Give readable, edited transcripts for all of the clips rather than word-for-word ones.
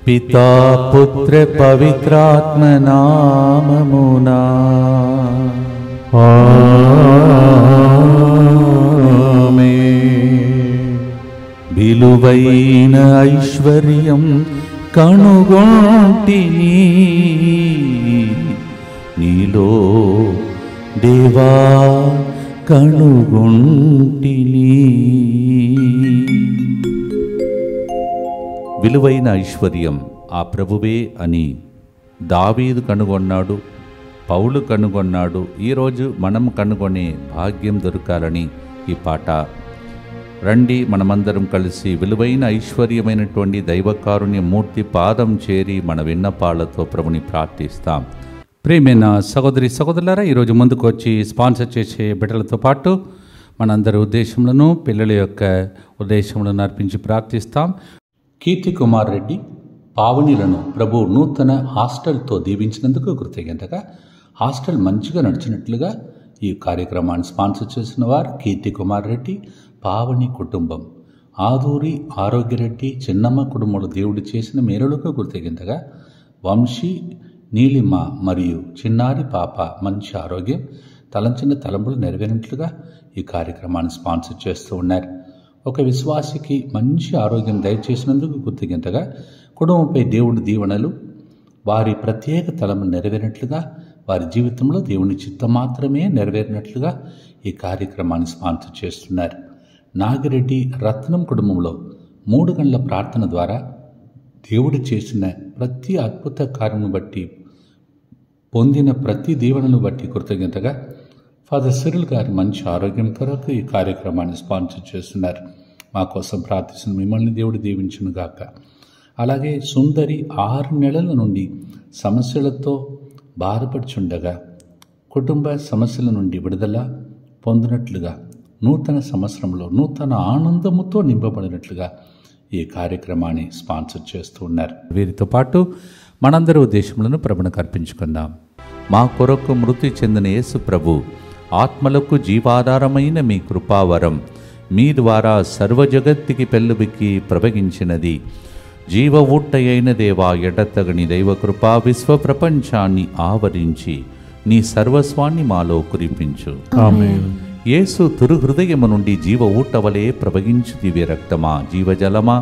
పితా పుత్ర పవిత్రాత్మ నామమునా ఆమేన్. విలువైన ఐశ్వర్యం కనుగొంటిని నీలో దేవా కనుగొంటిని. విలువైన ఐశ్వర్యం ఆ ప్రభువే అని దావీదు కనుగొన్నాడు, పౌలు కనుగొన్నాడు. ఈరోజు మనం కనుగొనే భాగ్యం దొరకాలని ఈ పాట. రండి మనమందరం కలిసి విలువైన ఐశ్వర్యమైనటువంటి దైవకారుణ్య మూర్తి పాదం చేరి మన విన్నపాలతో ప్రభుని ప్రార్థిస్తాం. ప్రియమైన సహోదరి సహోదరులారా, ఈరోజు ముందుకు వచ్చి స్పాన్సర్ చేసే బిడ్డలతో పాటు మనందరి ఉద్దేశములను పిల్లల యొక్క ఉద్దేశములను అర్పించి ప్రార్థిస్తాం. కీర్తి కుమార్ రెడ్డి పావనిలను ప్రభు నూతన హాస్టల్తో దీవించినందుకు కృతజ్ఞతగా హాస్టల్ మంచిగా నడిచినట్లుగా ఈ కార్యక్రమాన్ని స్పాన్సర్ చేసిన వారు కీర్తి కుమార్ రెడ్డి, పావని కుటుంబం, ఆదూరి ఆరోగ్యరెడ్డి, చిన్నమ్మ కుటుంబంలో దేవుడు చేసిన మేలులకు కృతజ్ఞతగా వంశీ, నీలిమ మరియు చిన్నారి పాప మంచి ఆరోగ్యం, తలంచిన తలంపులు నెరవేరినట్లుగా ఈ కార్యక్రమాన్ని స్పాన్సర్ చేస్తూ ఉన్నారు. ఒక విశ్వాసికి మంచి ఆరోగ్యం దయచేసినందుకు కృతజ్ఞతగా కుటుంబంపై దేవుడి దీవెనలు వారి ప్రత్యేక తలములు నెరవేరినట్లుగా, వారి జీవితంలో దేవుని చిత్తం మాత్రమే నెరవేరినట్లుగా ఈ కార్యక్రమాన్ని స్పాన్సర్ చేస్తున్నారు. నాగిరెడ్డి రత్నం కుటుంబంలో 3 గంటల ప్రార్థన ద్వారా దేవుడు చేసిన ప్రతి అద్భుత కార్యమును బట్టి పొందిన ప్రతి దీవెనను బట్టి కృతజ్ఞతగా ఫాదర్ సిరిల్ గారి మంచి ఆరోగ్యం కొరకు ఈ కార్యక్రమాన్ని స్పాన్సర్ చేస్తున్నారు. మా కోసం ప్రార్థిస్తున్న మిమ్మల్ని దేవుడు దీవించును గాక. అలాగే సుందరి 6 నెలల నుండి సమస్యలతో బాధపడుచుండగా కుటుంబ సమస్యల నుండి విడుదల పొందినట్లుగా, నూతన సంవత్సరంలో నూతన ఆనందముతో నింపబడినట్లుగా ఈ కార్యక్రమాన్ని స్పాన్సర్ చేస్తూ ఉన్నారు. వీరితో పాటు మనందరి ఉద్దేశములను ప్రభువుకు అర్పించుకుందాం. మా కొరకు మృతి చెందిన యేసు ప్రభు ఆత్మలకు జీవాధారమైన మీ కృపావరం మీ ద్వారా సర్వజగత్తుకి పెళ్ళుబిక్కి ప్రవగించినది. జీవ ఊట్టయైన దేవా, ఎడతగని దైవకృప విశ్వ ప్రపంచాన్ని ఆవరించి నీ సర్వస్వాన్ని మాలో కురిపించు. ఆమేన్. యేసు తురుహృదయము నుండి జీవ ఊటవలే ప్రవగించు దివ్య రక్తమా, జీవజలమా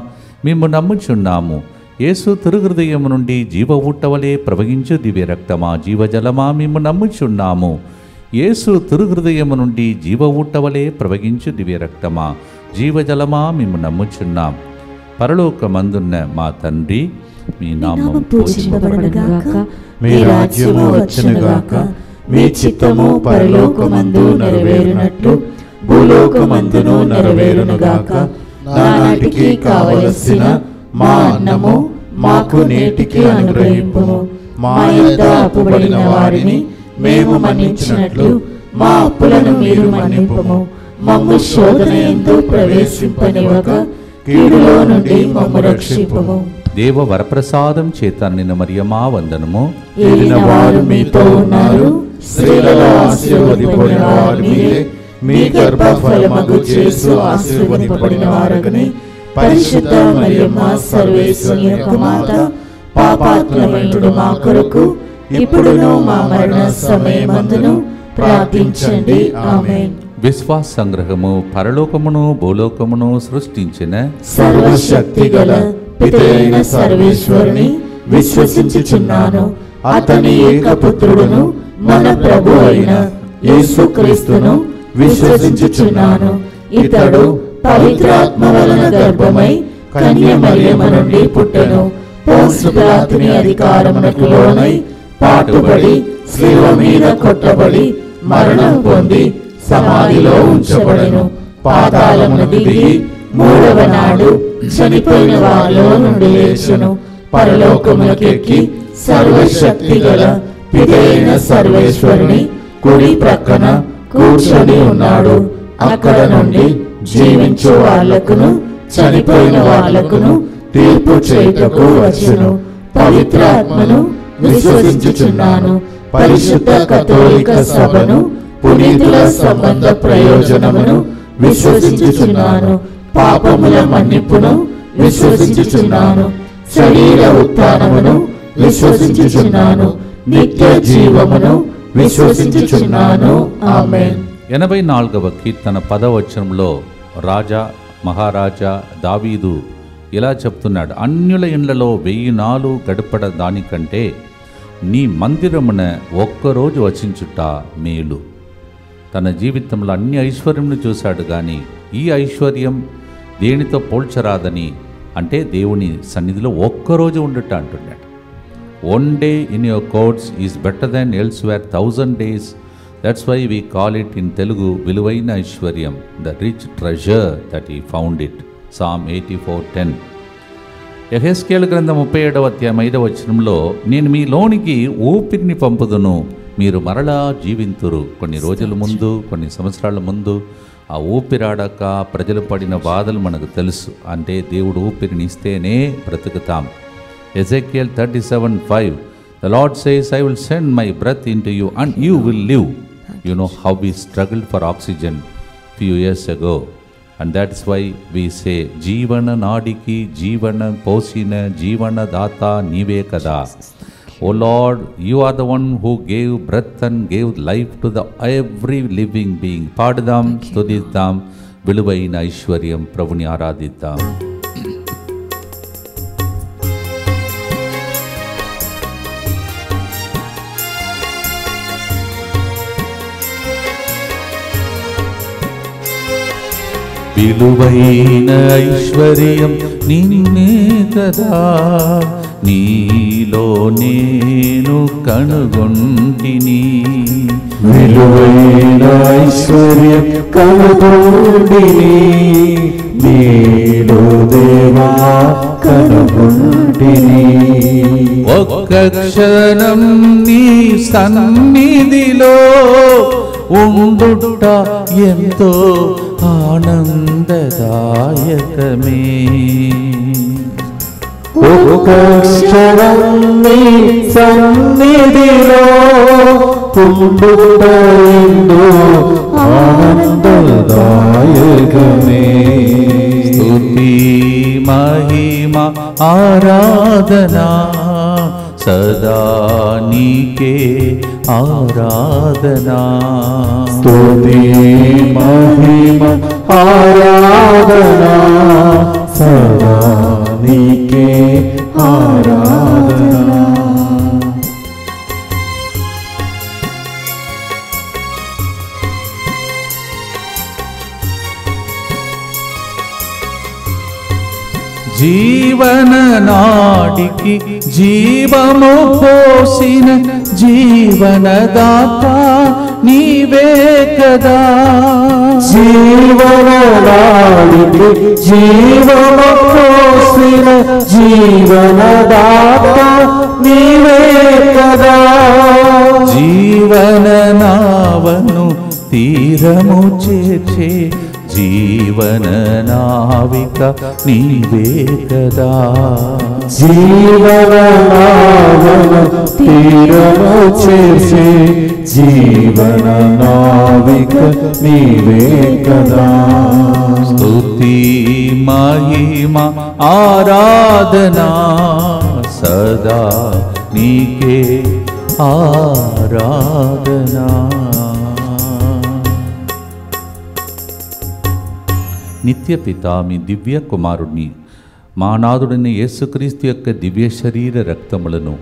మేము నమ్ముచున్నాము. యేసు తురుహృదయము నుండి జీవ ఊటవలే ప్రవగించు దివ్య రక్తమా, జీవజలమా మేము నమ్ముచున్నాము. యేసు తురుహృదయము నుండి జీవ ఊటవలే ప్రవగించు దివ్య రక్తమా, జీవజలమా మేము నమ్ముచున్నాం. పరలోకమందున్న మా తండ్రి, మీ నామము పూజింపబడుగాక, మీ రాజ్యము వచ్చునుగాక, మీ చిత్తము పరలోకమందు నెరవేరునట్లు భూలోకమందును నెరవేరునుగాక. నానాటికి కావలసిన మా అన్నము మాకు నేటికి అనుగ్రహింపుము. మా యొద్ద అప్పుబడిన వారిని మేము మన్నించినట్లు మా అప్పులను మీరు మన్నింపుము. మమ్ము శోధన యందు ప్రవేశింపనివ్వక కీడులో నుండి మమ్ము రక్షింపుము. దేవ వరప్రసాదం చేత నిన్న మరియమా వందనము. ఏలిన వారు మీతో ఉన్నారు, స్త్రీలలో ఆశీర్వదింపబడిన వారు మీరే. మీ గర్భఫలమగు యేసు ఆశీర్వదింపబడిన వారగని. పరిశుద్ధ మరియమ్మ సర్వేశ్వరుని యొక్క మాత, పాపాత్ములైన మా కొరకు ఇప్పుడును మా మరణ సమయమందును ప్రార్థించండి. ఆమేన్. విశ్వాస సంగ్రహము. పరలోకమును భూలోకమును సృష్టించిన సర్వశక్తి గల పితైన సర్వేశ్వరుని విశ్వసించుచున్నాను. అతని ఏకపుత్రుడును మన ప్రభు అయిన యేసుక్రీస్తును విశ్వసించుచున్నాను. ఇతడు పవిత్రాత్మ వలన గర్భమై కన్య మరియమ్మ నుండి పుట్టెను. పోన్సు పిలాతుని అధికారమునకు లోనై పాటుబడి శిలువ మీద కొట్టబడి మరణం పొంది సమాధిలో ఉంచబడెను. పాతాళమునకు దిగి 3వ నాడు చనిపోయిన వారిలో నుండి లేచెను. పరలోకమునకెక్కి సర్వశక్తి గల పితైన సర్వేశ్వరుని కుడి ప్రక్కన కూర్చొని ఉన్నాడు. అక్కడ నుండి జీవించు వాళ్లకును చనిపోయిన వాళ్లకును తీర్పు చేయుటకు వచ్చును. పవిత్రాత్మను విశ్వసించుచున్నాను. పరిశుద్ధ కథోలిక సభను, పునీతుల సంబంధ ప్రయోజనమును విశ్వసించుచున్నాను. పాపముల మన్నిపును విశ్వసించుచున్నాను. శరీర ఉత్థానమును విశ్వసించుచున్నాను, నిత్య జీవమును విశ్వసించుచున్నాను. ఆమేన్. 84వ కీర్తన 10వ వచనంలో రాజా మహారాజా దావీదు ఇలా చెప్తున్నాడు, అన్యుల ఇండ్లలో 1000 నాలు గడపడ దానికంటే నీ మందిరమున ఒక్కరోజు వసించుట మేలు. తన జీవితంలో అన్ని ఐశ్వర్యమును చూశాడు, కానీ ఈ ఐశ్వర్యం దేనితో పోల్చరాదని, అంటే దేవుని సన్నిధిలో ఒక్కరోజు ఉండుట అంటున్నాడు. 1 day in your courts is better than elsewhere 1000 days. That's why we call it in Telugu విలువైన ఐశ్వర్యం, the rich treasure that he found it. Psalm 84:10. యెహెజ్కేలు గ్రంథం 37వ అధ్యాయం 5వ వచనంలో, నేను మీలోనికి ఊపిరిని పంపుదును, మీరు మరలా జీవింతురు. కొన్ని రోజుల ముందు, కొన్ని సంవత్సరాల ముందు ఆ ఊపిరాడక ప్రజలు పడిన బాధలు మనకు తెలుసు. అంటే దేవుడు ఊపిరిని ఇస్తేనే బ్రతుకుతాం. Ezekiel 37:5, the Lord says, I will send my breath into you and you will live. You know how we struggled for oxygen few years ago, and that's why we say jeevana nadiki jeevana posina jeevana data nive kada. O Lord, you are the one who gave breath and gave life to the every living being. పాడుదాం, స్తుతిద్దాం, విలువైన ఐశ్వర్యం ప్రభుని ఆరాధిద్దాం. విలువైన ఐశ్వర్యం నిన్నే కదా, నీలో నేను కనుగొంటిని. విలువైన ఐశ్వర్యం కనుగొంటిని, నీలో దేవా కనుగొంటిని. ఒక్క క్షణం నీ సన్నిధిలో ఉండుట ఎంతో ఆనందదాయకమే. ఒక్క క్షణం నీ సన్నిధిలో ఉండుట ఎంతో ఆనందదాయకమే. స్తుతి మహిమ ఆరాధనా సదా నీకే ఆరాధనా. స్తుతి మహిమ ఆరాధనా సదా నీకే ఆరాధనా. జీవన నాడికి జీవము పోసిన జీవనదాత నీవే కదా. జీవన నాడికి జీవము పోసిన జీవనదాత నీవే కదా. జీవన నావను తీరము చేర్చే జీవన నావిక నీవే కదా. జీవన నావను తీరము చేసే జీవన నావిక నీవే కదా. స్తుతి మహిమ ఆరాధనా సదా నీకే ఆరాధనా. నిత్యపిత మీ దివ్య కుమారుణ్ణి, మా నాథుడైన యేసుక్రీస్తు యొక్క దివ్య శరీర రక్తములను,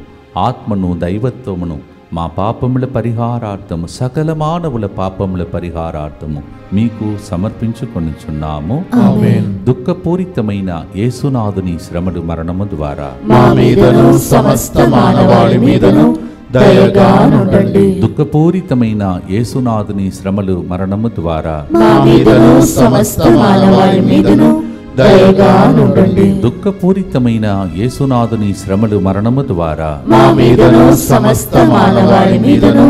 ఆత్మను, దైవత్వమును మా పాపముల పరిహారార్థము, సకల మానవుల పాపముల పరిహారార్థము మీకు సమర్పించుకొనుచున్నాము. ఆమేన్. దుఃఖపూరితమైన యేసునాథుని శ్రమలు మరణము ద్వారా మా మీదను సమస్త మానవాళి మీదను దయగా నుండండి. దుఃఖపూరితమైన యేసునాథుని శ్రమలు మరణము ద్వారా మా మీదను సమస్త మానవాళి మీదను దయగా నుండండి. దుఃఖపూరితమైన యేసునాథుని శ్రమలు మరణము ద్వారా మా మీదను సమస్త మానవాళి మీదను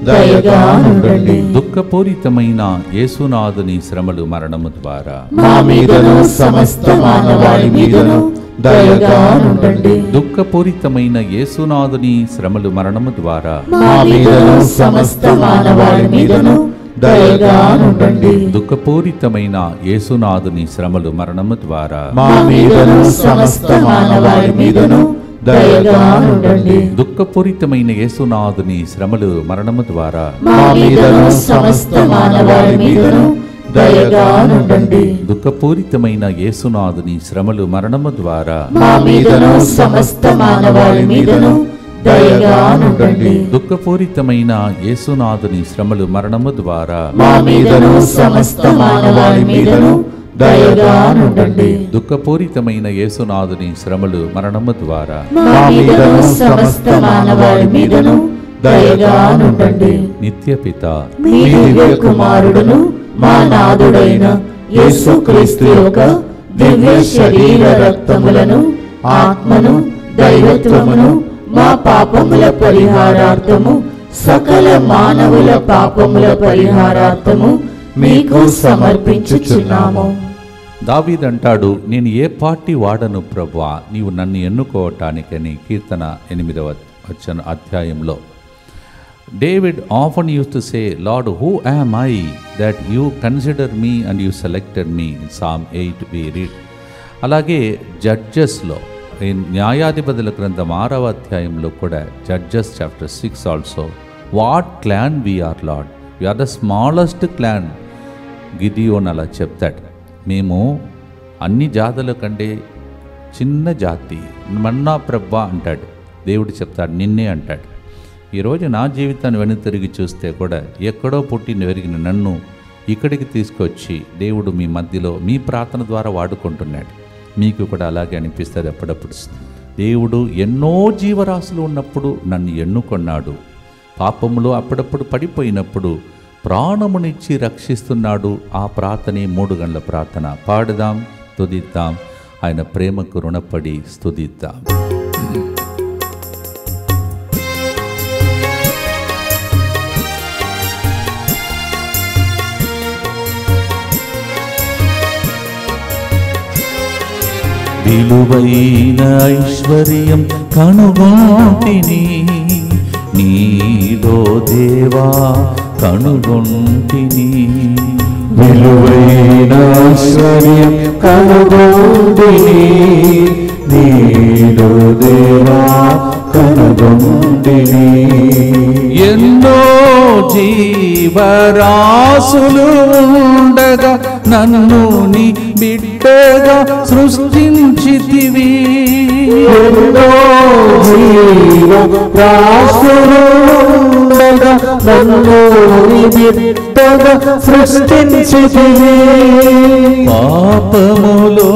దయగా నుండండి. దుఃఖపూరితమైన యేసునాథుని శ్రమలు మరణము ద్వారా మా మీదను సమస్త మానవాళి మీదను దయగా నుండండి. దుఃఖపూరితమైన యేసునాథుని శ్రమలు మరణము ద్వారా మా మీదను సమస్త మానవాళి మీదను దయగా నుండండి. దుఃఖపూరితమైన యేసునాథుని శ్రమలు మరణము ద్వారా మా మీదను సమస్త మానవాళి మీదను దయగా నుండండి. దుఃఖపూరితమైన యేసునాథుని శ్రమలు మరణము ద్వారా మా మీదను సమస్త మానవాళి మీదను దయగా నుండండి. దుఃఖపూరితమైన యేసునాథుని శ్రమలు మరణము ద్వారా మా మీదను సమస్త మానవాళి మీదను దయగా నుండండి. దుఃఖపూరితమైన యేసునాథుని శ్రమలు మరణము ద్వారా మా మీదను సమస్త మానవాళి మీదను దయగా నుండండి. దుఃఖపూరితమైన యేసునాథుని శ్రమలు మరణము ద్వారా మా మీదను సమస్త మానవాళి మీదను దయగా నుండండి. నిత్యపిత మీ దివ్య కుమారుడును మా నాథుడైన యేసుక్రీస్తు యొక్క దివ్య శరీర రక్తములను ఆత్మను దైవత్వమును మా పాపముల పరిహారార్థము సకల మానవుల పాపముల పరిహారార్థము మీకు సమర్పించుచున్నాము. దావీదంటాడు, నేను ఏ పార్టీ వాడను ప్రభువా, నీవు నన్ను ఎన్నుకోవటానికని. కీర్తన 8వ అధ్యాయంలో David often used to say, Lord, who am I that you consider me and you selected me? In Psalm 8 we read. అలాగే జడ్జెస్లో న్యాయాధిపతుల గ్రంథం 6వ అధ్యాయంలో కూడా Judges chapter 6 also, what clan we are Lord, we are the smallest clan. Gideon అలా చెప్తాడు, మేము అన్ని జాతుల కంటే చిన్న జాతి, మన్నా ప్రభా అంటాడు. దేవుడు చెప్తాడు, నిన్నే అంటాడు. ఈరోజు నా జీవితాన్ని వెనక్కి తిరిగి చూస్తే కూడా ఎక్కడో పుట్టి పెరిగిన నన్ను ఇక్కడికి తీసుకొచ్చి దేవుడు మీ మధ్యలో మీ ప్రార్థన ద్వారా వాడుకుంటున్నాడు. మీకు కూడా అలాగే అనిపిస్తుంది అప్పుడప్పుడు. దేవుడు ఎన్నో జీవరాశులు ఉన్నప్పుడు నన్ను ఎన్నుకొన్నాడు. పాపములో అప్పుడప్పుడు పడిపోయినప్పుడు ప్రాణమునిచ్చి రక్షిస్తున్నాడు. ఆ ప్రార్థనే 3 గంటల ప్రార్థన. పాడుదాం, స్తుతిద్దాం, ఆయన ప్రేమకు రుణపడి స్తుతిద్దాం. విలువైన ఐశ్వర్యం కనుగొంటిని నీలో దేవా, కనుగొంటిని. విలువైన ఐశ్వర్యం కనుగొంటిని నీలో దేవా, కనుగొంటిని. ఎన్నో జీవరాశులు ఉండగా నన్ను నీ బిడ్డగా సృష్టించితివి. ఎన్నో జీవరాశులు ఉండగా నన్ను నీ బిడ్డగా సృష్టించితివి. పాపములో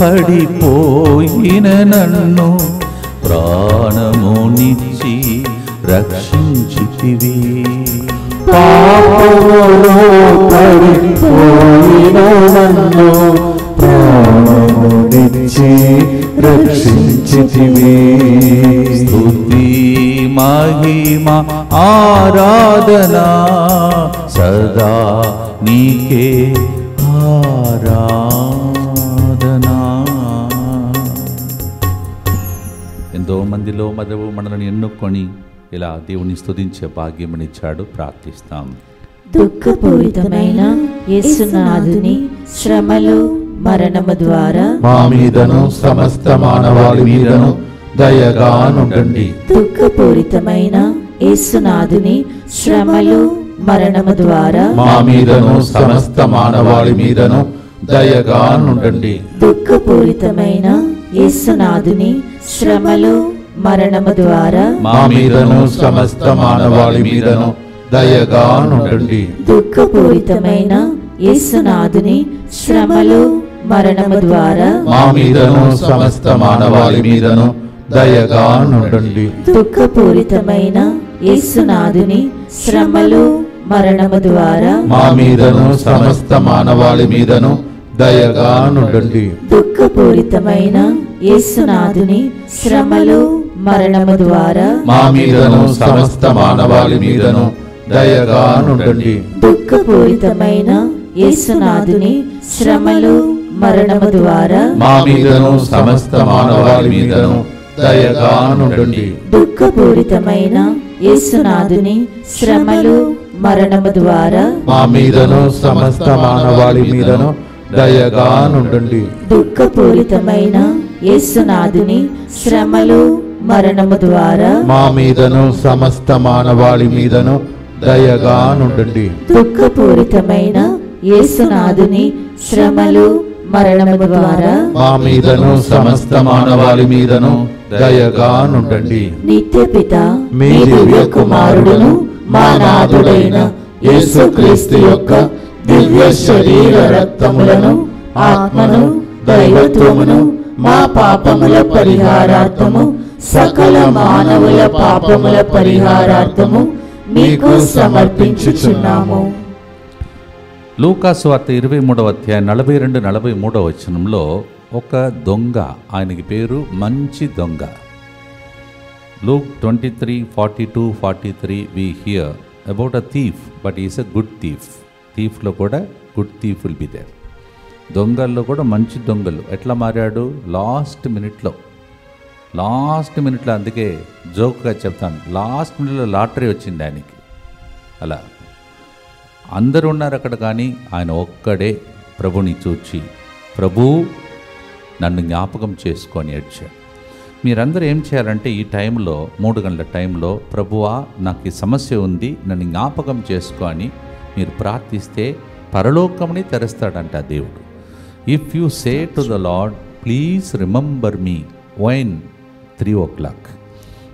పడిపోయిన నన్ను ప్రాణమునిచ్చి రక్షించితివి. పాపములో పడిపోయిన నన్ను ప్రాణమునిచ్చి రక్షించితివి. స్తుతి మహిమ ఆరాధన సదా నీకే ఆరాధన. ఎంతో మందిలో మదవు మనల్ని ఎన్నుకొని ఇలా దేవుని స్తుతించే భాగ్యమునిచ్చాడు. ప్రార్థిస్తాం. దుఃఖపూరితమైన యేసునాథుని శ్రమలు మరణము ద్వారా మా మీదను సమస్త మానవాళి మీదను దయగా నుండండి. దుఃఖపూరితమైన యేసునాథుని శ్రమలు మరణము ద్వారా మా మీదను సమస్త మానవాళి మీదను దయగా నుండండి. దుఃఖపూరితమైన యేసునాథుని శ్రమలు మరణము ద్వారా మా మీదను సమస్త మానవాళి మీదను దయగా నుండండి. దుఃఖపూరితమైన యేసునాథుని శ్రమలు మరణము ద్వారా మా మీదను సమస్త మానవాళి మీదను దయగా నుండండి. దుఃఖపూరితమైన యేసునాథుని శ్రమలు మరణము ద్వారా మా మీదను సమస్త మానవాళి మీదను దయగా నుండండి. దుఃఖపూరితమైన యేసునాథుని శ్రమలు మరణము ద్వారా మా మీదను సమస్త మానవాళి మీదను దయగా నుండండి. దుఃఖపూరితమైన యేసునాథుని శ్రమలు మరణము ద్వారా మా మీదను సమస్త మానవాళి మీదను దయగా నుండండి. దుఃఖపూరితమైన యేసునాథుని శ్రమలు మరణము ద్వారా మా మీదను సమస్త మానవాళి మీదను దయగా నుండండి. దుఃఖపూరితమైన యేసునాథుని శ్రమలు మరణము ద్వారా మా మీదను సమస్త మానవాళి మీదను దయగా నుండండి. దుఃఖపూరితమైన యేసునాథుని శ్రమలు మరణము ద్వారా మా మీదను సమస్త మానవాళి మీదను దయగా నుండండి. నిత్యపిత మీ దివ్య కుమారుడును మా నాథుడైన యేసుక్రీస్తు యొక్క దివ్య శరీర రక్తములను ఆత్మను దైవత్వమును మా పాపముల పరిహారార్థము సకల మానవుల పాపముల పరిహారార్థము మీకు సమర్పించుచున్నాము. లూకాసు వార్త 23వ అధ్యాయం 42-43 వచనంలో ఒక దొంగ, ఆయనకి పేరు మంచి దొంగ. Luke 23:42-43 we hear about a thief, but he is a good thief. థీఫ్లో కూడా good thief will be there. దొంగల్లో కూడా మంచి దొంగలు. ఎట్లా మారాడు? లాస్ట్ మినిట్లో, అందుకే జోక్గా చెప్తాను, లాస్ట్ మినిట్లో లాటరీ వచ్చింది ఆయనకి. అలా అందరూ ఉన్నారు అక్కడ, కానీ ఆయన ఒక్కడే ప్రభుని చూచి, ప్రభు నన్ను జ్ఞాపకం చేసుకొని ఏడ్చాడు. మీరందరూ ఏం చేయాలంటే ఈ టైంలో, 3 గంటల టైంలో, ప్రభువా నాకు ఈ సమస్య ఉంది, నన్ను జ్ఞాపకం చేసుకొని మీరు ప్రార్థిస్తే పరలోకంని తెరుస్తాడంట దేవుడు. If you say to the Lord please remember me when 3 o'clock,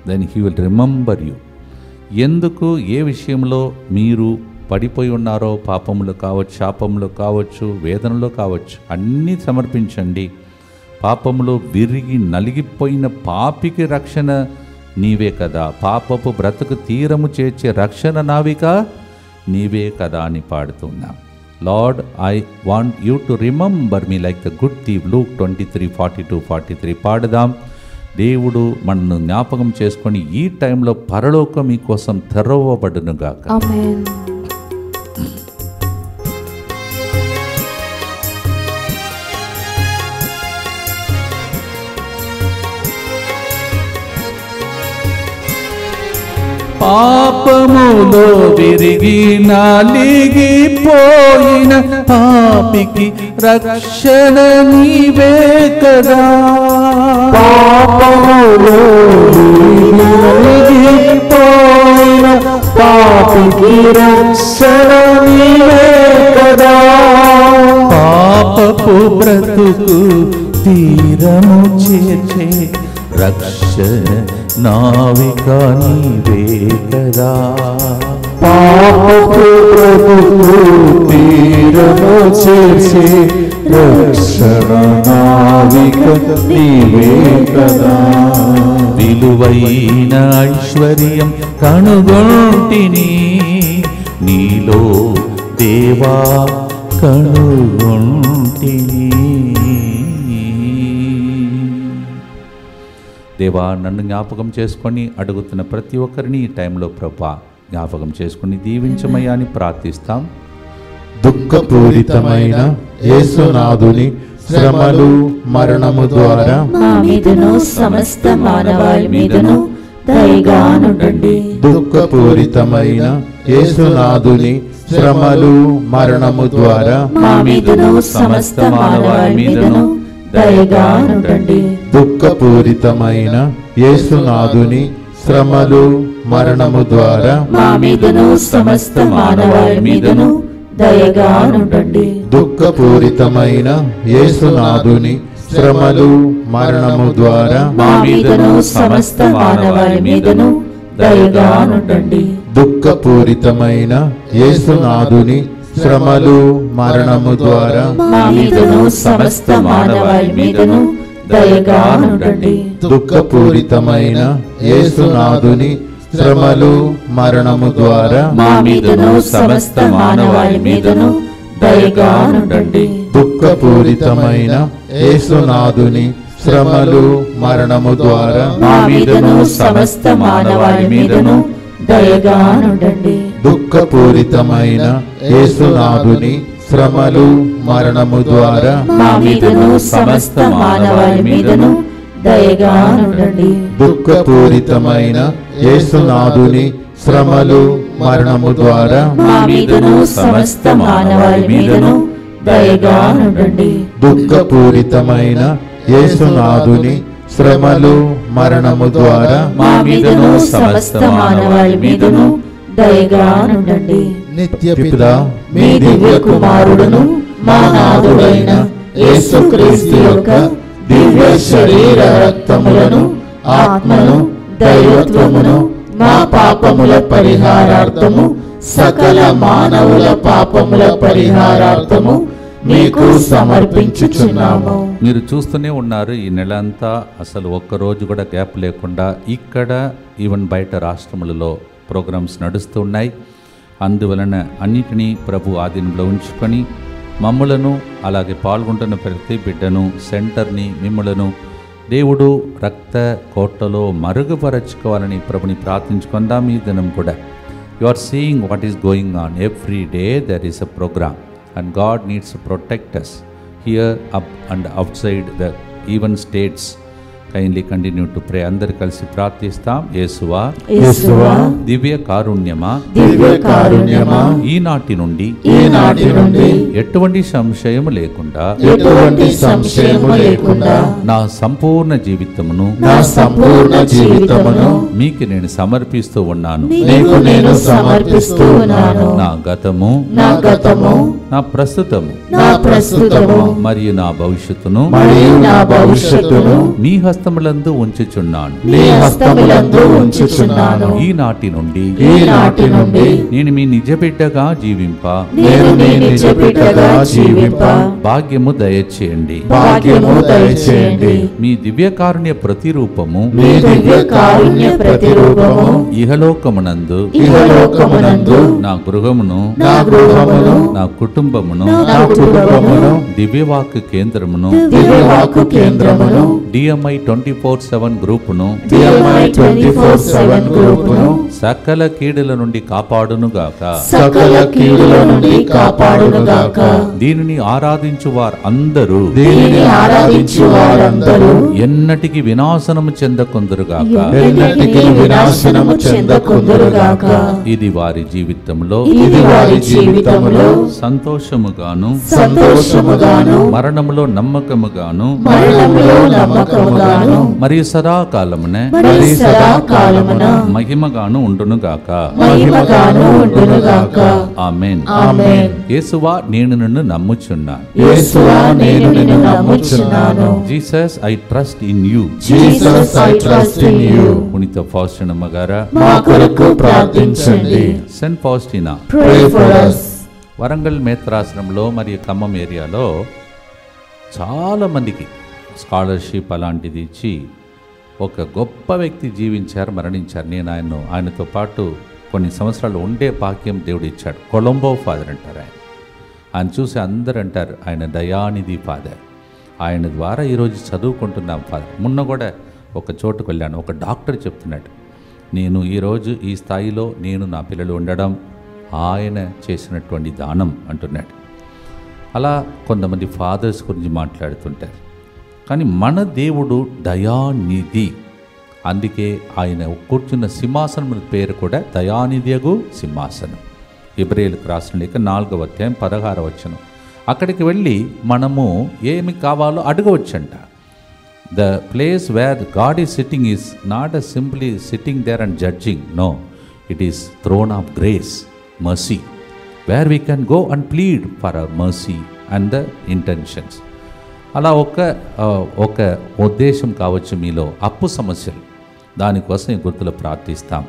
then he will remember you. ఎందుకు, ఏ విషయంలో మీరు పడిపోయి ఉన్నారో, పాపములు కావచ్చు, శాపములు కావచ్చు, వేదనలో కావచ్చు, అన్నీ సమర్పించండి. పాపములో విరిగి నలిగిపోయిన పాపికి రక్షణ నీవే కదా, పాపపు బ్రతుకు తీరము చేర్చే రక్షణ నావిక నీవే కదా అని పాడుతున్నా. Lord, I want you to remember me like the good thief. Luke 23:42-43 పాడుదాం. దేవుడు మనను జ్ఞాపకం చేసుకొని ఈ టైంలో పరలోకం మీ కోసం తెరవబడునుగాక. ఆమేన్. పాపములో విరిగి నలిగిపోయిన పాపికి రక్షణ నీవే కదా, పాపములో నలిగిపోయిన పాపికి రక్షణ నీవే కదా, పాపపు బ్రతుకు తీరము చేర్చే రక్షణ నావిక నీవే కదా, పాపపు బ్రతుకు తీరము చేర్చే రక్షణ నావిక నీవే కదా. విలువైన ఐశ్వర్యం కనుగొంటిని నీలో దేవా, కనుగొంటిని. దేవా, నన్ను జ్ఞాపకం చేసుకొని అడుగుతున్న ప్రతి ఒక్కరిని ఈ టైంలో ప్రభా జ్ఞాపకం చేసుకొని దీవించమయ్యా అని ప్రార్థిస్తాం. దుఃఖపూరితమైన యేసునాథుని శ్రమలు మరణము ద్వారా మా మీదను సమస్త మానవాళి మీదను దయగా నుండండి. దుఃఖపూరితమైన యేసునాథుని శ్రమలు మరణము ద్వారా మా మీదను సమస్త మానవాళి మీదను దయగా నుండండి. దుఃఖపూరితమైన యేసునాథుని శ్రమలు మరణము ద్వారా మా మీదను సమస్త మానవాళి మీదను దయగా నుండండి. దుఃఖపూరితమైన యేసునాథుని శ్రమలు మరణము ద్వారా మా మీదను సమస్త మానవాళి మీదను దయగా నుండండి. దుఃఖపూరితమైన యేసునాథుని శ్రమలు మరణము ద్వారా మా మీదను సమస్త మానవాళి మీదను దయగా నుండండి. దుఃఖపూరితమైన యేసునాథుని శ్రమలు మరణము ద్వారా మా మీదను సమస్త మానవాళి మీదను దయగా నుండండి. దుఃఖపూరితమైన యేసునాథుని శ్రమలు మరణము ద్వారా మా మీదను సమస్త మానవాళి మీదను దయగా నుండండి. దుఃఖపూరితమైన యేసునాథుని శ్రమలు మరణము ద్వారా మా మీదను సమస్త మానవాళి మీదను దయగా నుండండి. దుఃఖపూరితమైన యేసునాథుని శ్రమలు మరణము ద్వారా మా మీదను సమస్త మానవాళి మీదను దయగా ఉండండి. దుఃఖపూరితమైన యేసునాథుని శ్రమలు మరణము ద్వారా మా మీదను సమస్త మానవాళి మీదను దయగా ఉండండి. నిత్య పిత మీ దివ్య కుమారుడును మా నాథుడైన యేసుక్రీస్తు యొక్క దివ్య శరీర రక్తములను ఆత్మను దైవత్వమును మా పాపముల పరిహారార్థము సకల మానవుల పాపముల పరిహారార్థము మీకు సమర్పించుచున్నాము. మీరు చూస్తూనే ఉన్నారు, ఈ నెల అంతా అసలు ఒక్కరోజు కూడా గ్యాప్ లేకుండా ఇక్కడ ఈవెన్ బయట రాష్ట్రములలో ప్రోగ్రామ్స్ నడుస్తూ ఉన్నాయి. అందువలన అన్నిటినీ ప్రభు ఆధీనంలో ఉంచుకొని మమ్ములను అలాగే పాల్గొంటున్న ప్రతి బిడ్డను సెంటర్ని మిమ్మలను దేవుడు రక్త కోటలో మరుగుపరచుకోవాలని ప్రభుని ప్రార్థించుకుందాం. ఈ దినం కూడా you are seeing what is going on every day. There is a programme and God needs to protect us here up and outside the even states. Kindly continue to pray. అందరు కలిసి ప్రార్థిస్తాం. యేసువా యేసువా దివ్య కారుణ్యమా దివ్య కారుణ్యమా ఈనాటి నుండి ఎటువంటి సంశయము లేకుండా నా సంపూర్ణ జీవితమును మీకు నేను సమర్పిస్తూ ఉన్నాను. నా గతము నా ప్రస్తుతము మరియు నా భవిష్యత్తును మీ హస్తములందు ఉంచుచున్నాను. ఈనాటి నుండి నేను మీ నిజ బిడ్డగా జీవింప భాగ్యము దయచేయండి. మీ దివ్యకారుణ్య ప్రతిరూపము ఇహలోకమునందు నా గృహమును నా కుటుంబమును దివ్యవాక్కు కేంద్రమును DMI 24/7 గ్రూపును సకల కీడుల నుండి కాపాడునుగాక. దీనిని ఆరాధించు వారందరూ ఎన్నటికి వినాశనము చెందకుందురుగాక. ఇది వారి జీవితంలో సంతోషముగాను మరణములో నమ్మకముగాను మరియు సదాకాలమున మహిమగాను ఉండునుగాక. ఆమేన్. యేసువా నేను నిన్ను నమ్ముచున్నాను. Jesus I trust in you. పునీత ఫౌస్టినమ్మ గారా మా కొరకు ప్రార్థించండి. సెయింట్ ఫౌస్టినా వరంగల్ మేత్రాశ్రమంలో మరియు ఖమ్మం ఏరియాలో చాలామందికి స్కాలర్షిప్ అలాంటిది ఇచ్చి ఒక గొప్ప వ్యక్తి జీవించారు, మరణించారు. నేను ఆయనతో పాటు కొన్ని సంవత్సరాలు ఉండే భాగ్యం దేవుడు ఇచ్చాడు. కొలంబో ఫాదర్ అంటారు ఆయన చూసి అందరు అంటారు ఆయన దయానిధి ఫాదర్. ఆయన ద్వారా ఈరోజు చదువుకుంటున్నాం ఫాదర్. మొన్న కూడా ఒక చోటుకు వెళ్ళాను, ఒక డాక్టర్ చెప్తున్నాడు నేను ఈరోజు ఈ స్థాయిలో నేను నా పిల్లలు ఉండడం ఆయన చేసినటువంటి దానం అంటున్నాడు. అలా కొంతమంది ఫాదర్స్ గురించి మాట్లాడుతుంటారు. కానీ మన దేవుడు దయానిధి, అందుకే ఆయన కూర్చున్న సింహాసనం పేరు కూడా దయానిధియగు సింహాసనం. హెబ్రీయులకు రాసిన లేఖ 4వ అధ్యాయం 16వ వచనం. అక్కడికి వెళ్ళి మనము ఏమి కావాలో అడగవచ్చంట. The place where God is sitting is not a simply sitting there and judging. No, it is throne of grace, mercy, where we can go and plead for our mercy and the intentions. అలా ఒక ఉద్దేశం కావచ్చు మీలో, అప్పు సమస్యలు, దానికోసం ఈ గుర్తులు ప్రార్థిస్తాం.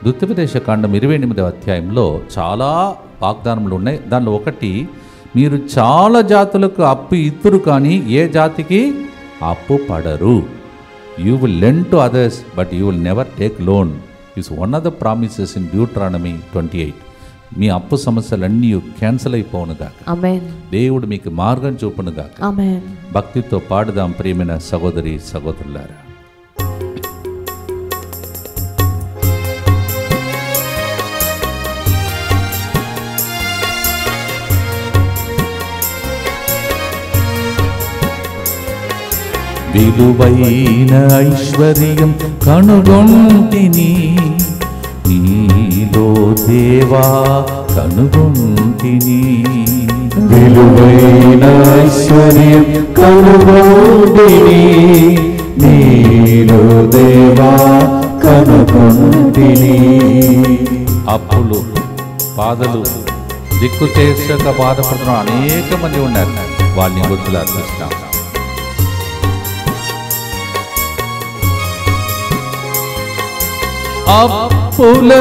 ద్వితీయోపదేశకాండం 28వ అధ్యాయంలో చాలా వాగ్దానములు ఉన్నాయి. దానిలో ఒకటి, మీరు చాలా జాతులకు అప్పు ఇత్తురు కానీ ఏ జాతికి అప్పు పడరు. You will lend to others but you will never take loan is one of the promises in Deuteronomy 28. మీ అప్పు సమస్యలన్నీ క్యాన్సిల్ అయిపోనుగాక. దేవుడు మీకు మార్గం చూపునుగాక. భక్తితో పాడుదాం ప్రియమైన సహోదరి సహోదరులారా. విలువైన ఐశ్వర్యం కనుగొంటిని నీ నీలో దేవా కనుగొంటిని. విలువైన ఐశ్వర్యం కనుగొంటిని, నీలో దేవా కనుగొంటిని. అప్పులు బాధలు దిక్కు చేసక బాధపడుతున్న అనేక మంది ఉన్నారు. వాళ్ళని గుర్తులు అర్పిస్తాం. అప్పుల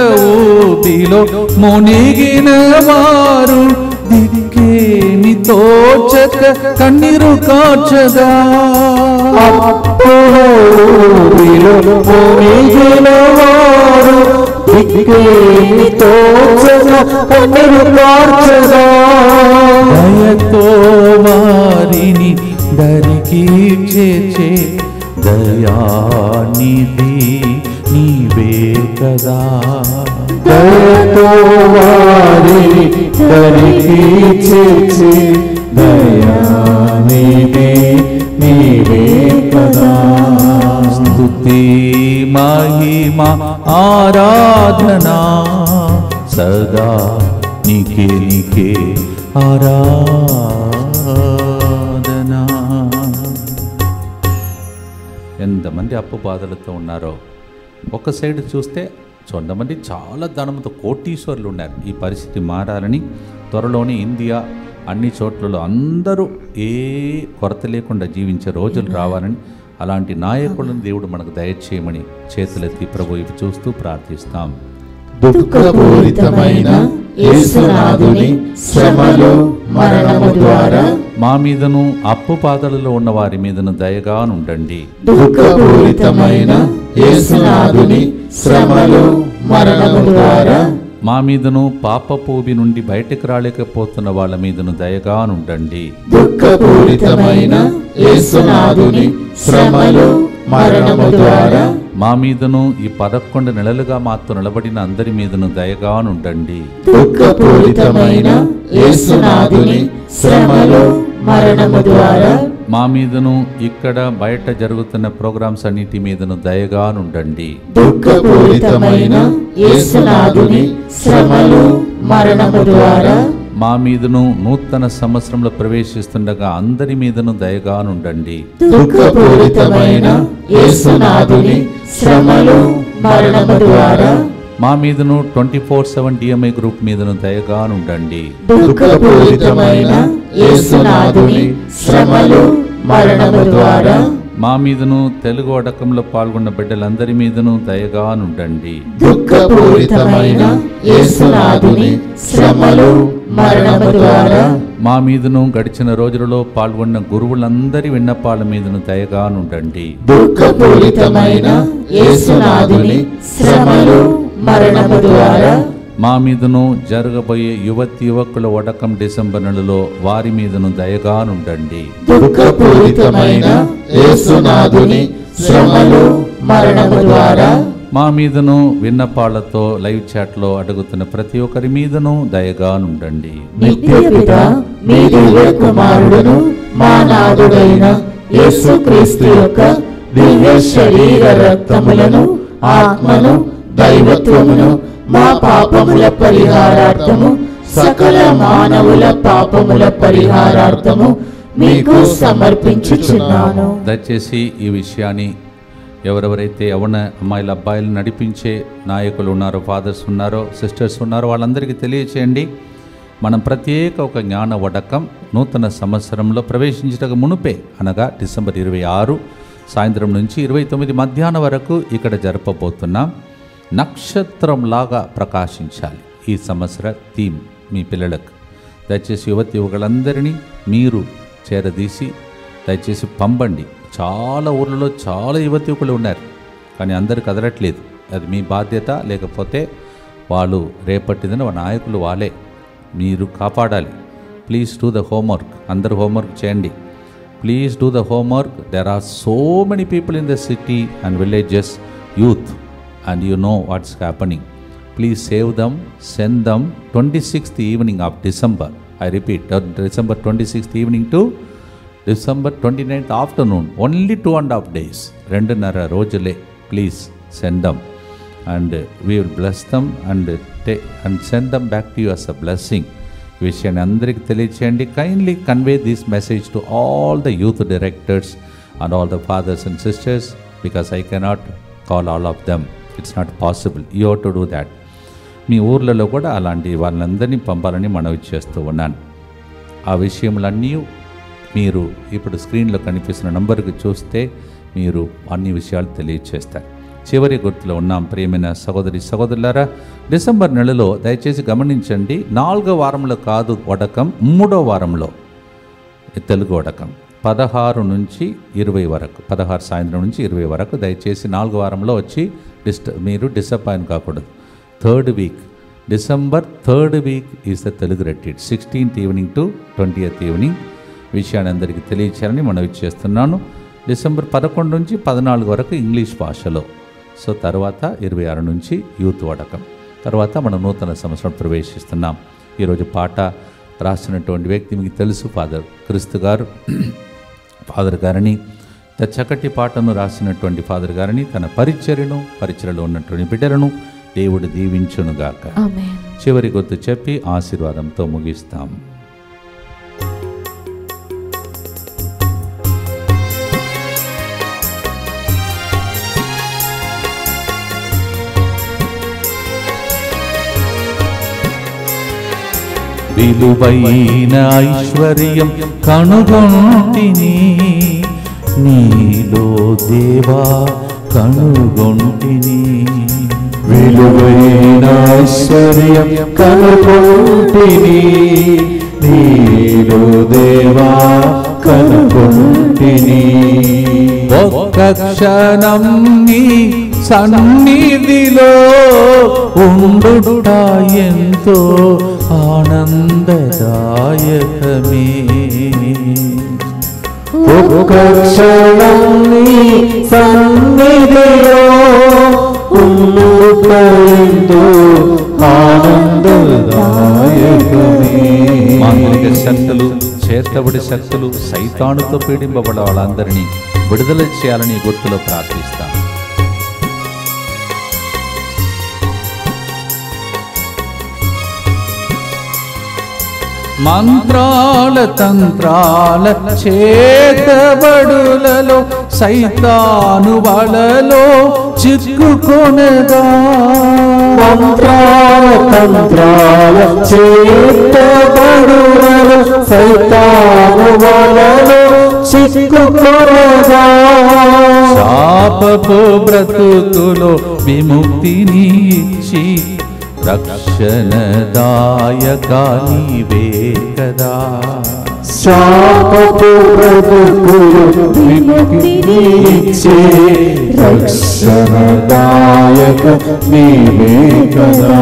ఊబిలో మునిగిన వారు దిక్కేమి తోచక కన్నీరు కార్చగా. అప్పుల ఊబిలో మునిగిన వారు దిక్కేమి తోచక కన్నీరు కార్చగా. దయతో వారిని దరికి చేర్చే దయానిధి నీవే కదా. దయతో వారిని దరికి చేర్చే దయానిధి నీవే కదా. స్తుతి మహిమ ఆరాధనా సదా నీకే నీకే ఆరాధనా. ఎంతమంది అప్పు బాధలతో ఉన్నారో ఒక సైడ్ చూస్తే కొంతమంది చాలా ధనంతో కోటీశ్వరులు ఉన్నారు. ఈ పరిస్థితి మారాలని త్వరలోనే ఇండియా అన్ని చోట్లలో అందరూ ఏ కొరత లేకుండా జీవించే రోజులు రావాలని, అలాంటి నాయకులను దేవుడు మనకు దయచేయమని చేతులెత్తి ప్రభు వైపు చూస్తూ ప్రార్థిస్తాం. దుఃఖపూరితమైన యేసునాథుని శ్రమలు మరణము ద్వారా మా మీదను అప్పు బాధలలో ఉన్న వారి మీదను దయగానుండండి. దుఃఖపూరితమైన యేసునాథుని శ్రమలు మరణము ద్వారా మా మీదను పాపపూబి నుండి బయటకు రాలేకపోతున్న వాళ్ళ మీదను దయగానుండండి. దుఃఖపూరితమైన యేసునాథుని శ్రమలు మరణము ద్వారా మా మీదను ఈ 11 నెలలుగా మాతో నిలబడిన అందరి మీదను దయగానుండండి. దుఃఖపూరితమైన యేసునాథుని శ్రమలు మరణము ద్వారా మా మీదను ఇక్కడ బయట జరుగుతున్న ప్రోగ్రామ్స్ అన్నిటి మీదను దయగానుండండి. దుఃఖపూరితమైన యేసునాథుని శ్రమలు మరణము ద్వారా మా మీదను నూతన సంవత్సరంలో ప్రవేశిస్తుండగా అందరి మీదను దయగానుండండి. దుఃఖపూరితమైన యేసునాథుని శ్రమలు మరణము ద్వారా మా మీదను 24/7 DMI గ్రూప్ మీదను దయగానుండండి. దుఃఖపూరితమైన యేసునాథుని శ్రమలు మరణము ద్వారా మా మీదను తెలుగు అడకంలో పాల్గొన్న బిడ్డలందరి మీదను దయగానుండండి. దుఃఖపూరితమైన యేసునాథుని శ్రమలు మరణము ద్వారా మా మీదను గడిచిన రోజులలో పాల్గొన్న గురువులందరి విన్నపాల మీదను దయగానుండండి. దుఃఖపూరితమైన యేసునాథుని శ్రమలు మరణము ద్వారా మా మీదను జరగబోయే యువతి యువకుల వడకం డిసెంబర్ నెలలో వారి మీదను దయగానుండండి. దుఃఖపూరితమైన యేసునాథుని శ్రమలు మరణము ద్వారా మా మీదను విన్నపాలతో లైవ్ చాట్లో అడుగుతున్న ప్రతి ఒక్కరి మీదను దయగానుండండి. నిత్యపిత మీ దివ్య కుమారుడును మా నాథుడైన యేసుక్రీస్తు యొక్క దివ్య శరీర రక్తములను ఆత్మను దైవత్వమును మా పాపముల పరిహారార్థము సకల మానవుల పాపముల పరిహారార్థము మీకు సమర్పించుచున్నాను. దయచేసి ఈ విషయాన్ని ఎవరెవరైతే యవన అమ్మాయిల అబ్బాయిలు నడిపించే నాయకులు ఉన్నారో, ఫాదర్స్ ఉన్నారో, సిస్టర్స్ ఉన్నారో వాళ్ళందరికీ తెలియచేయండి. మనం ప్రత్యేక ఒక జ్ఞాన వడకం నూతన సంవత్సరంలో ప్రవేశించటకు మునుపే అనగా డిసెంబర్ 26 సాయంత్రం నుంచి 29 మధ్యాహ్నం వరకు ఇక్కడ జరపబోతున్నాం. నక్షత్రంలాగా ప్రకాశించాలి ఈ సంవత్సర థీమ్ మీ పిల్లలకు. దయచేసి యువతి యువకులందరినీ మీరు చేరదీసి దయచేసి పంపండి. చాలా ఊర్లలో చాలా యువతి యువకులు ఉన్నారు, కానీ అందరు కదలట్లేదు. అది మీ బాధ్యత. లేకపోతే వాళ్ళు రేపటిదిన నాయకులు వాళ్ళే, మీరు కాపాడాలి. Please do the homework. అందరూ హోంవర్క్ చేయండి. Please do the homework. There are so many people in the city and villages, youth, and you know what's happening. Please save them, send them 26th evening of December. I repeat, December 26th evening to December 29th afternoon. Only 2.5 days. 2.5 రోజులే. Please send them. and we will bless them and send them back to you as a blessing. ఈ విషయాన్ని అందరికీ తెలియచేయండి. Kindly convey this message to all the youth directors and all the fathers and sisters, because I cannot call all of them. It's not possible. You have to do that. మీ ఊర్లలో కూడా అలాంటి వాళ్ళందరినీ పంపాలని మనవి చేస్తూ ఉన్నాను. ఆ విషయములన్నీ మీరు ఇప్పుడు స్క్రీన్లో కనిపిస్తున్న నంబర్కి చూస్తే మీరు అన్ని విషయాలు తెలియచేస్తారు. చివరి గుర్తులో ఉన్నాం. ప్రియమైన సహోదరి సహోదరులారా, డిసెంబర్ నెలలో దయచేసి గమనించండి, 4వ వారంలో కాదు వడకం, 3వ వారంలో తెలుగు వడకం 16 నుంచి 20 వరకు, 16 సాయంత్రం నుంచి 20 వరకు. దయచేసి 4వ వారంలో వచ్చి మీరు డిసప్పాయింట్ కాకూడదు. 3rd week, December 3rd week is the Telugu retreat, 16th evening to 20th evening. విషయాన్ని అందరికీ తెలియచేయాలని మనవి చేస్తున్నాను. డిసెంబర్ 11 నుంచి 14 వరకు ఇంగ్లీష్ భాషలో. సో తర్వాత 26 నుంచి యూత్ వడకం. తర్వాత మనం నూతన సంవత్సరం ప్రవేశిస్తున్నాం. ఈరోజు పాట రాసినటువంటి వ్యక్తి మీకు తెలుసు, ఫాదర్ క్రీస్తు గారు. ఫాదర్ గారిని చక్కటి పాటను రాసినటువంటి ఫాదర్ గారిని, తన పరిచర్యలో ఉన్నటువంటి బిడ్డలను దేవుడు దీవించునుగాక. చివరి గుర్తు చెప్పి ఆశీర్వాదంతో ముగిస్తాం. విలువైన ఐశ్వర్యం కనుగొంటిని నీలో దేవా, కనుగొంటిని. విలువైన ఐశ్వర్యం కనుగొంటిని నీలో దేవా, కనుగొంటిని. ఒక్క క్షణం నీ సన్నిధిలో ఉండుట ఎంతో ఆనందదాయకమే. ఒక్క క్షణం నీ సన్నిధిలో ఉండుట ఎంతో ఆనందదాయకమే. మాంత్రిక శక్తులు, చేతబడి శక్తులు, సైతానుతో పీడింపబడ వాళ్ళందరినీ విడుదల చేయాలని గుర్తులో ప్రార్థిస్తాం. మంత్రాల తంత్రాల చేతబడులలో సైతాను వలలో చిక్కుకొనగా, మంత్రాల తంత్రాల చేతబడులలో సైతాను వలలో చిక్కుకొనగా, శాపపు బ్రతుకులో విముక్తిని ఇచ్చి రక్షణదాయక నీవే కదా. శాపపు బ్రతుకులో విముక్తిని ఇచ్చే రక్షణదాయక నీవే కదా.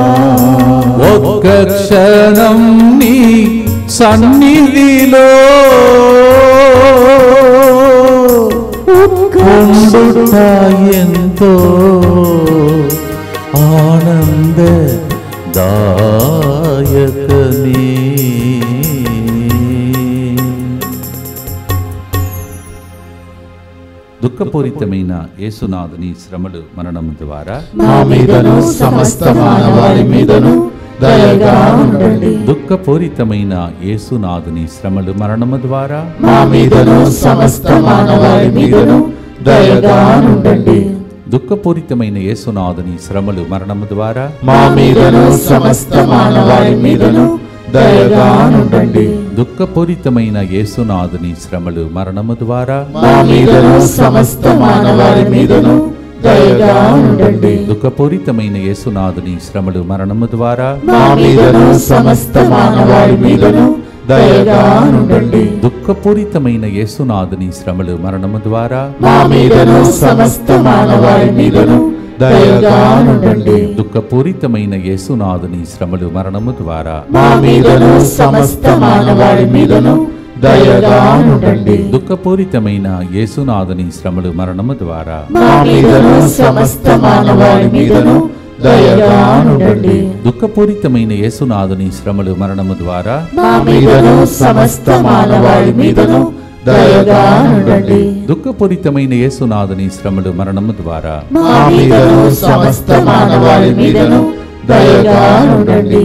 ఒక్క క్షణం నీ సన్నిధిలో ఉండుట ఎంతో ఆనందదాయకమే. దుఃఖపూరితమైన యేసునాథుని శ్రమలు మరణము ద్వారా మా మీదను సమస్త మానవాళి మీదను దయగా ఉండండి. దుఃఖపూరితమైన యేసునాథుని శ్రమలు మరణము ద్వారా మా మీదను సమస్త మానవాళి మీదను దయగా ఉండండి. దుఃఖపూరితమైన యేసునాథుని శ్రమలు మరణము ద్వారా మా మీదను సమస్త మానవాళి మీదను దయగా ఉండండి. దుఃఖపూరితమైన యేసునాథుని శ్రమలు మరణము ద్వారా మా మీదను సమస్త మానవాళి మీదను దయగా ఉండండి. దుఃఖపూరితమైన యేసునాథుని శ్రమలు మరణము ద్వారా మా మీదను సమస్త మానవాళి మీదను దయగా ఉండండి. దుఃఖపూరితమైన యేసునాథుని శ్రమలు మరణము ద్వారా మా మీదను సమస్త మానవాళి మీదను దయగా ఉండండి. దుఃఖపూరితమైన యేసునాథుని శ్రమలు మరణము ద్వారా మా మీదను సమస్త మానవాళి మీదను దయగా ఉండండి. దుఃఖపూరితమైన యేసునాథుని శ్రమలు మరణము ద్వారా మా మీదను సమస్త మానవాళి మీదను దయగా ఉండండి. దుఃఖపూరితమైన యేసునాథుని శ్రమలు మరణము ద్వారా మా మీదను సమస్త మానవాళి మీదను దయగా నుండండి. దుఃఖపూరితమైన యేసునాథుని శ్రమలు మరణము ద్వారా మా మీదను సమస్త మానవాళి మీదను దయగా నుండండి.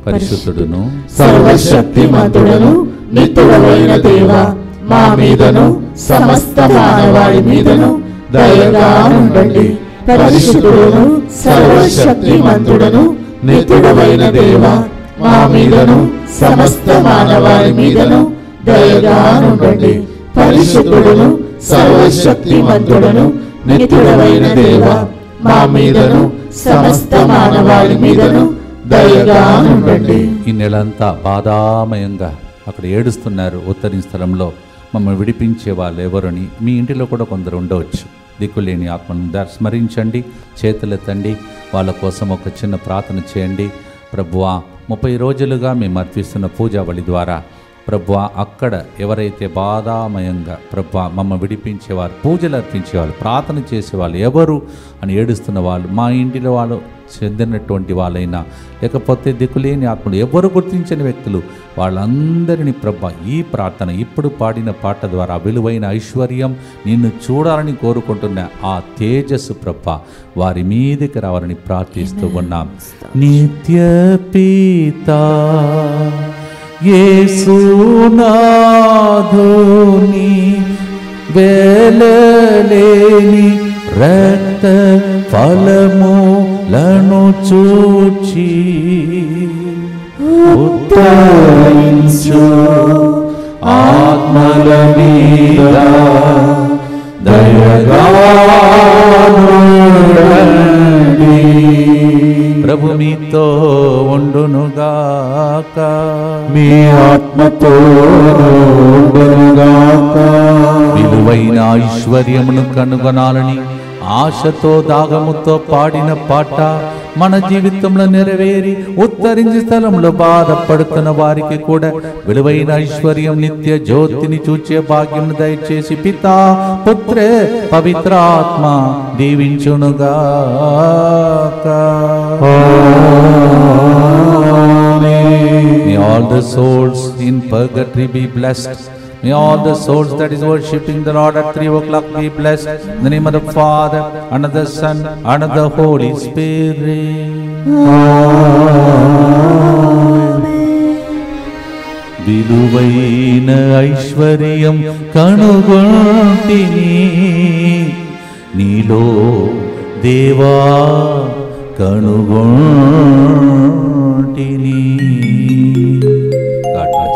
పరిశుద్ధుడును సర్వశక్తిమంతుడను నిత్యుడవైన దేవా, మా మీదను సమస్త మానవాళి మీదను దయగా నుండండి. పరిశుద్ధుడును సర్వశక్తిమంతుడను నిత్యుడవైన దేవా, మా మీదను సమస్త మానవాళి మీదను దయగా నుండండి. పరిశుద్ధుడును సర్వశక్తిమంతుడను నిత్యుడవైన దేవా, మా మీదను సమస్త మానవాళి మీదను దయగా ఉండండి. ఈ నెలంతా బాధామయంగా అక్కడ ఏడుస్తున్నారు ఉత్తరి స్థలంలో మమ్మల్ని విడిపించే వాళ్ళు ఎవరని. మీ ఇంటిలో కూడా కొందరు ఉండవచ్చు. దిక్కులేని ఆత్మను స్మరించండి, చేతులెత్తండి, వాళ్ళ కోసం ఒక చిన్న ప్రార్థన చేయండి. ప్రభువా, 30 రోజులుగా మేము అర్పిస్తున్న పూజా బలి ద్వారా ప్రభువా, అక్కడ ఎవరైతే బాధామయంగా ప్రభువా మమ్మల్ని విడిపించేవారు, పూజలు అర్పించేవాళ్ళు, ప్రార్థన చేసేవాళ్ళు ఎవరు అని ఏడుస్తున్న వాళ్ళు, మా ఇంటిలో వాళ్ళు చెందినటువంటి వాళ్ళైనా లేకపోతే దిక్కులేని ఆత్మలు ఎవరు గుర్తించని వ్యక్తులు, వాళ్ళందరినీ ప్రభా ఈ ప్రార్థన ఇప్పుడు పాడిన పాట ద్వారా విలువైన ఐశ్వర్యం నిన్ను చూడాలని కోరుకుంటున్న ఆ తేజస్సు ప్రభా వారి మీదకి రావాలని ప్రార్థిస్తూ ఉన్నాం. నిత్య పితా యేసునాథుని వేలలేని రక్త ఫలములను చూచి ఉత్తరించు ఆత్మల మీద దయగా నుండండి. ప్రభు మీతో ఉండునుగాక, మీ ఆత్మతో ఉండునుగాక. విలువైన ఐశ్వర్యమును కనుగొనాలని ఆశతో దాగముతో పాడిన పాట మన జీవితంలో నెరవేరి ఉత్తరించి స్థలంలో బాధపడుతున్న వారికి కూడా విలువైన ఐశ్వర్యం నిత్య జ్యోతిని చూచే భాగ్యం దయచేసి పితా పుత్రే పవిత్రాత్మ దీవించునుగాక. May all the souls in purgatory be blessed. May all the souls that is worshipping the Lord at 3 o'clock be blessed. In the name of the Father, and of the Son, and of the Holy Spirit. విలువైన ఐశ్వర్యం కనుగొంటిని నీలో దేవా కనుగొంటిని. God bless.